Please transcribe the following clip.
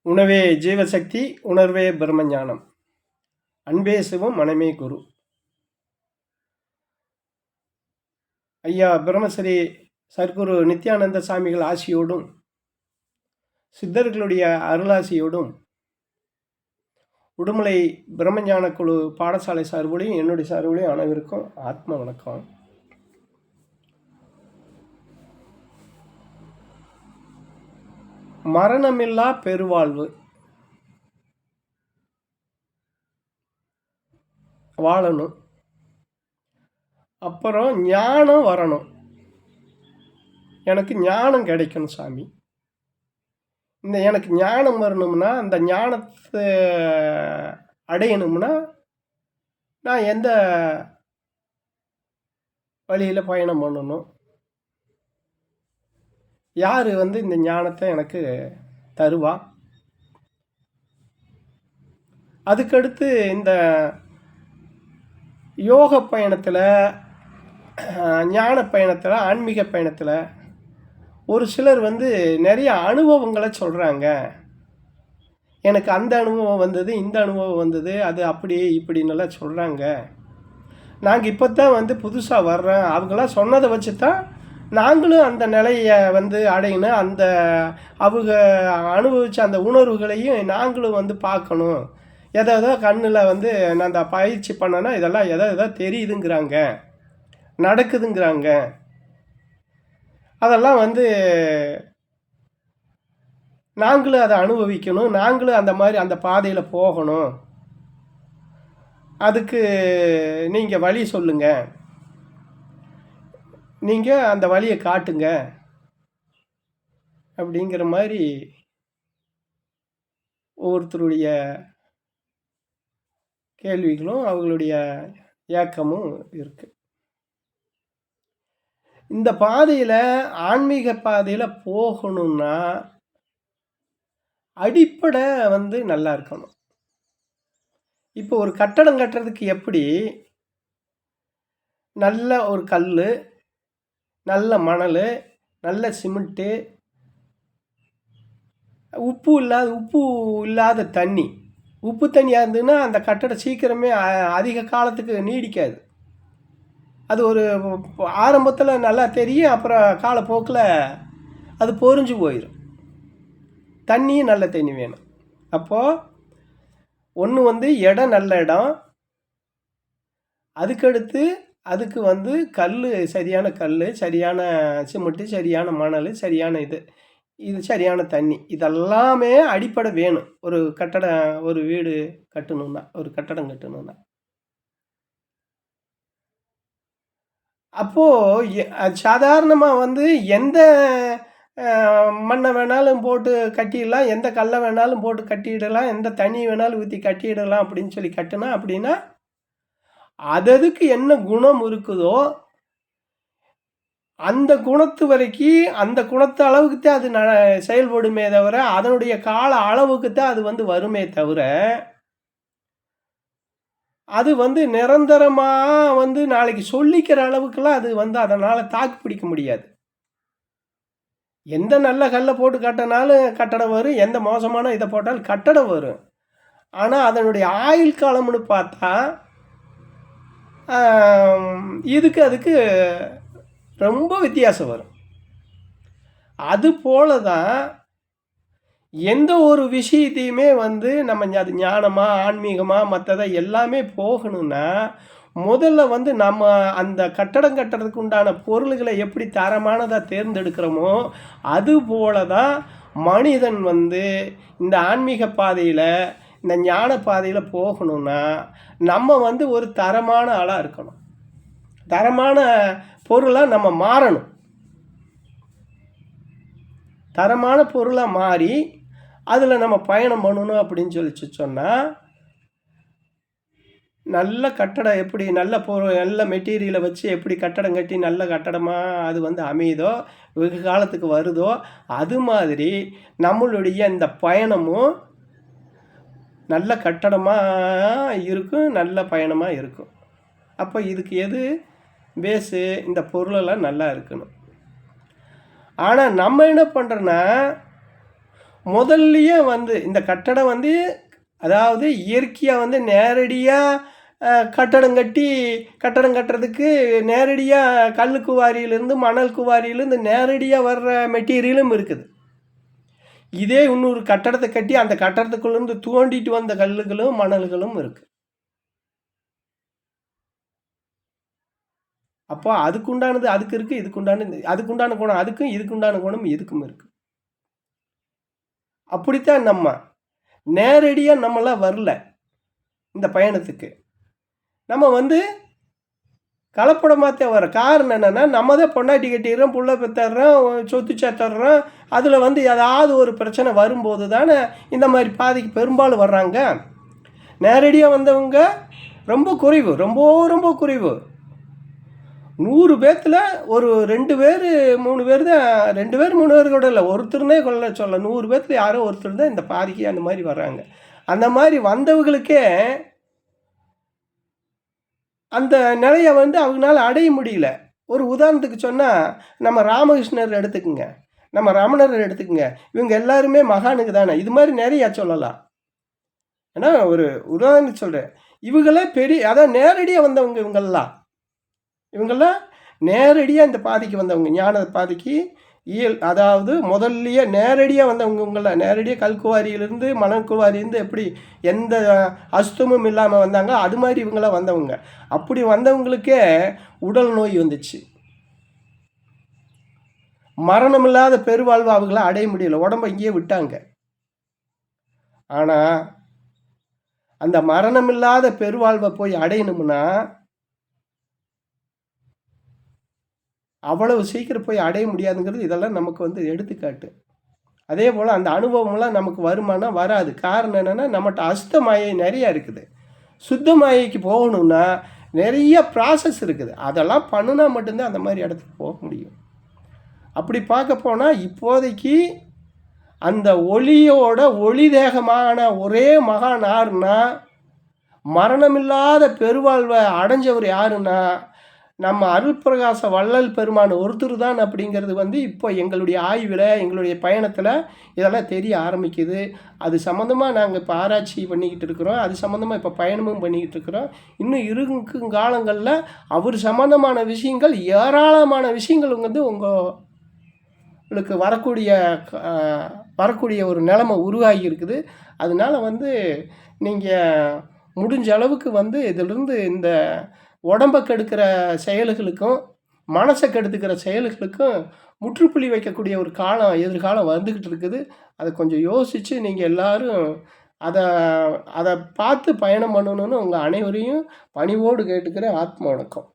உணவே ஜீவசக்தி, உணர்வே பிரம்மஞானம். அன்பே சிவம், மனமே குரு. ஐயா பிரம்மஸ்ரீ சர்க்குரு நித்யானந்த சாமிகள் ஆசியோடும் சித்தர்களுடைய அருளாசியோடும் உடுமலை பிரம்மஞான குழு பாடசாலை சார்புலையும் என்னுடைய சார்புலையும் அனைவருக்கும் ஆத்ம வணக்கம். மரணமில்லா பெருவாழ்வு வாழணும். அப்புறம் ஞானம் வரணும். எனக்கு ஞானம் கிடைக்கணும் சாமி. எனக்கு ஞானம் வரணும்னா, அந்த ஞானத்தை அடையணும்னா நான் எந்த வழியில் பயணம் பண்ணணும்? யார் இந்த ஞானத்தை எனக்கு தருவா? அதுக்கடுத்து இந்த யோக பயணத்தில், ஞான பயணத்தில், ஆன்மீக பயணத்தில் ஒரு சிலர் நிறைய அனுபவங்களை சொல்கிறாங்க. எனக்கு அந்த அனுபவம் வந்தது, இந்த அனுபவம் வந்தது, அது அப்படி இப்படின்னெல்லாம் சொல்கிறாங்க. நாங்கள் இப்போ தான் புதுசாக வர்றேன். அவங்களாம் சொன்னதை வச்சு தான் நாங்களும் அந்த நிலையை அடையணும். அவங்க அனுபவித்த அந்த உணர்வுகளையும் நாங்களும் பார்க்கணும். எதோ கண்ணில் நான் அந்த பயிற்சி பண்ணேன்னா இதெல்லாம் எதோ தெரியுதுங்கிறாங்க, நடக்குதுங்கிறாங்க. அதெல்லாம் நாங்களும் அதை அனுபவிக்கணும். நாங்களும் அந்த மாதிரி அந்த பாதையில் போகணும். அதுக்கு நீங்கள் வழி சொல்லுங்கள், நீங்கள் அந்த வழியை காட்டுங்க அப்படிங்கிற மாதிரி ஒவ்வொருத்தருடைய கேள்விகளும் அவங்களுடைய ஏக்கமும் இருக்குது. இந்த பாதையில், ஆன்மீக பாதையில் போகணும்னா அடிப்படை நல்லா இருக்கணும். இப்போ ஒரு கட்டடம் கட்டுறதுக்கு எப்படி நல்ல ஒரு கல், நல்ல மணல், நல்ல சிமெண்ட்டு, உப்பு இல்லாத தண்ணி. உப்பு தண்ணியாக இருந்ததுன்னா அந்த கட்டடம் சீக்கிரமே அதிக காலத்துக்கு நீடிக்காது. அது ஒரு ஆரம்பத்தில் நல்லா தெரியும், அப்புறம் காலப்போக்கில் அது பொறிஞ்சு போயிடும். தண்ணியும் நல்ல தண்ணி வேணும். அப்போது ஒன்று இடம் நல்ல இடம், அதுக்கடுத்து அதுக்கு கல், சரியான கல், சரியான சிமெண்ட்டு, சரியான மணல், சரியான இது சரியான தண்ணி, இதெல்லாமே அடிப்படை வேணும் ஒரு வீடு கட்டணும்னா, ஒரு கட்டடம் கட்டணும்னா. அப்போது சாதாரணமாக எந்த மண்ணை வேணாலும் போட்டு கட்டிடலாம், எந்த கல்லை வேணாலும் போட்டு கட்டிடலாம், எந்த தண்ணி வேணாலும் ஊற்றி கட்டிடலாம் அப்படின்னு சொல்லி கட்டினா அப்படின்னா அதுக்கு என்ன குணம் இருக்குதோ அந்த குணத்து வரைக்கும், அந்த குணத்து அளவுக்கு தான் அது செயல்படுமே தவிர, அதனுடைய கால அளவுக்கு தான் அது வருமே தவிர, அது நிரந்தரமாக நாளைக்கு சொல்லிக்கிற அளவுக்குலாம் அது அதனால் தாக்கு பிடிக்க முடியாது. எந்த நல்ல கல்லை போட்டு கட்டினாலும் கட்டடம் வரும், எந்த மோசமான இதை போட்டாலும் கட்டடம் வரும். ஆனால் அதனுடைய ஆயுள் காலம்னு பார்த்தா அதுக்கு ரொம்ப வித்தியாசம் வரும். அதுபோல தான் எந்த ஒரு விஷயத்தையுமே நம்ம அது ஞானமாக, ஆன்மீகமாக, மற்றதை எல்லாமே போகணும்னா முதல்ல நம்ம அந்த கட்டடம் கட்டுறதுக்கு உண்டான பொருள்களை எப்படி தரமானதாக தேர்ந்தெடுக்கிறோமோ அதுபோல தான் மனிதன் இந்த ஆன்மீக பாதையில், இந்த ஞான பாதையில் போகணும்னா நம்ம ஒரு தரமான ஆளாக இருக்கணும். தரமான பொருளாக நம்ம மாறணும். தரமான பொருளாக மாறி அதில் நம்ம பயணம் பண்ணணும் அப்படின்னு சொல்லி சொன்னால், நல்ல கட்டடம் எப்படி நல்ல நல்ல மெட்டீரியலை வச்சு எப்படி கட்டடம் கட்டி நல்ல கட்டடமாக அது அமையுதோ, வெகு காலத்துக்கு வருதோ, அது மாதிரி நம்மளுடைய இந்த பயணமும் நல்ல கட்டடமாக இருக்கும், நல்ல பயணமாக இருக்கும். அப்போ இதுக்கு எது பேஸு? இந்த பொருளெல்லாம் நல்லா இருக்கணும். ஆனால் நம்ம என்ன பண்ணுறோன்னா, முதல்லயே வந்து இந்த கட்டடம் வந்து அதாவது இயற்கையாக வந்து நேரடியாக கட்டடம் கட்டுறதுக்கு நேரடியாக கல் குவாரியிலேருந்து மணல் குவாரியிலேருந்து நேரடியாக வர்ற மெட்டீரியலும் இருக்குது. இதே இன்னொரு கட்டடத்தை கட்டி அந்த கட்டடத்துக்குள்ளேருந்து தோண்டிட்டு வந்த கல்லுகளும் மணல்களும் இருக்குது. அப்போ அதுக்குண்டானது அதுக்கு இருக்குது, அதுக்குண்டான குணம் அதுக்கும், இதுக்குண்டான குணம் இதுக்கும் இருக்குது. அப்படித்தான் நம்ம நேரடியாக நம்மளாம் வரல இந்த பயணத்துக்கு. நம்ம வந்து கலப்படமாகத்தான் வர காரணம் என்னென்னா, நம்ம தான் பொண்டாட்டி கட்டிடுறோம், புள்ள பெற்றுறோம், சொத்து சேர்த்துறோம். அதில் வந்து ஏதாவது ஒரு பிரச்சனை வரும்போது தானே இந்த மாதிரி பாதைக்கு பெரும்பாலும் வர்றாங்க. நேரடியாக வந்தவங்க ரொம்ப குறைவு, ரொம்ப ரொம்ப குறைவு. 100 பேர்த்தில் ஒரு 2 பேர் 3 பேர் தான், 2 பேர் 3 பேர் கூட இல்லை, ஒருத்தருனே கொள்ள சொல்ல, 100 பேர்த்தில் யாரோ ஒருத்தர் தான் இந்த பாதைக்கு அந்த மாதிரி வர்றாங்க. அந்த மாதிரி வந்தவங்களுக்கே அந்த நிலையை வந்து அவங்களால அடைய முடியல. ஒரு உதாரணத்துக்கு சொன்னால், நம்ம ராமகிருஷ்ணர் எடுத்துக்குங்க, நம்ம ரமணர் எடுத்துக்குங்க. இவங்க எல்லாருமே மகானுக்கு தானே. இது மாதிரி நிறையா சொல்லலாம். ஏன்னா ஒரு உதாரணத்துக்கு சொல்கிறேன். இவங்களே அதான் நேரடியாக வந்தவங்க. இவங்கெல்லாம் நேரடியாக இந்த பாதைக்கு வந்தவங்க, ஞான பாதைக்கு அதாவது முதல்லையே நேரடியாக வந்தவங்க. இவங்களாம் நேரடியாக கல்குவாரியிலேருந்து மணக்குவாரியிலேருந்து எப்படி எந்த அசுத்தமும் இல்லாமல் வந்தாங்க, அது மாதிரி இவங்களாம் வந்தவங்க. அப்படி வந்தவங்களுக்கே உடல் நோய் வந்துச்சு. மரணமில்லாத பெருவாழ்வு அவங்கள அடைய முடியல, உடம்பை இங்கேயே விட்டாங்க. ஆனால் அந்த மரணமில்லாத பெருவாழ்வை போய் அடையணும்னா அவ்வளவு சீக்கிரம் போய் அடைய முடியாதுங்கிறது இதெல்லாம் நமக்கு வந்து எடுத்துக்காட்டு. அதே போல் அந்த அனுபவம்லாம் நமக்கு வருமானா வராது. காரணம் என்னென்னா, நம்மகிட்ட அசுத்த மாயை நிறையா இருக்குது. சுத்த மாயைக்கு போகணுன்னா நிறைய ப்ராசஸ் இருக்குது. அதெல்லாம் பண்ணுனா மட்டும்தான் அந்த மாதிரி இடத்துக்கு போக முடியும். அப்படி பார்க்க போனால் இப்போதைக்கு அந்த ஒளியோட ஒளி தேகமான ஒரே மகான் யாருன்னா, மரணமில்லாத பெருவாழ்வை அடைஞ்சவர் யாருன்னா நம்ம அருள்பிரகாச வள்ளல் பெருமான் ஒருத்தர் தான் அப்படிங்கிறது வந்து இப்போ எங்களுடைய ஆய்வில், எங்களுடைய பயணத்தில் இதெல்லாம் தெரிய ஆரம்பிக்குது. அது சம்மந்தமாக நாங்கள் இப்போ ஆராய்ச்சி பண்ணிக்கிட்டு இருக்கிறோம். அது சம்மந்தமாக இப்போ பயணமும் பண்ணிக்கிட்டு இருக்கிறோம். இன்னும் இருக்கும் காலங்களில் அவர் சம்மந்தமான விஷயங்கள், ஏராளமான விஷயங்கள் வந்து உங்களுக்கு வரக்கூடிய ஒரு நிலைமை உருவாகி இருக்குது. அதனால் வந்து நீங்கள் முடிஞ்ச அளவுக்கு வந்து இதிலிருந்து இந்த உடம்பை கெடுக்கிற செயல்களுக்கும் மனசை கெடுத்துக்கிற செயல்களுக்கும் முற்றுப்புள்ளி வைக்கக்கூடிய ஒரு எதிர்காலம் வந்துக்கிட்டு இருக்குது. அதை கொஞ்சம் யோசித்து நீங்கள் எல்லோரும் அதை பார்த்து பயணம் பண்ணணுன்னு உங்கள் அனைவரையும் பணிவோடு கேட்டுக்கிறேன். ஆத்ம வணக்கம்.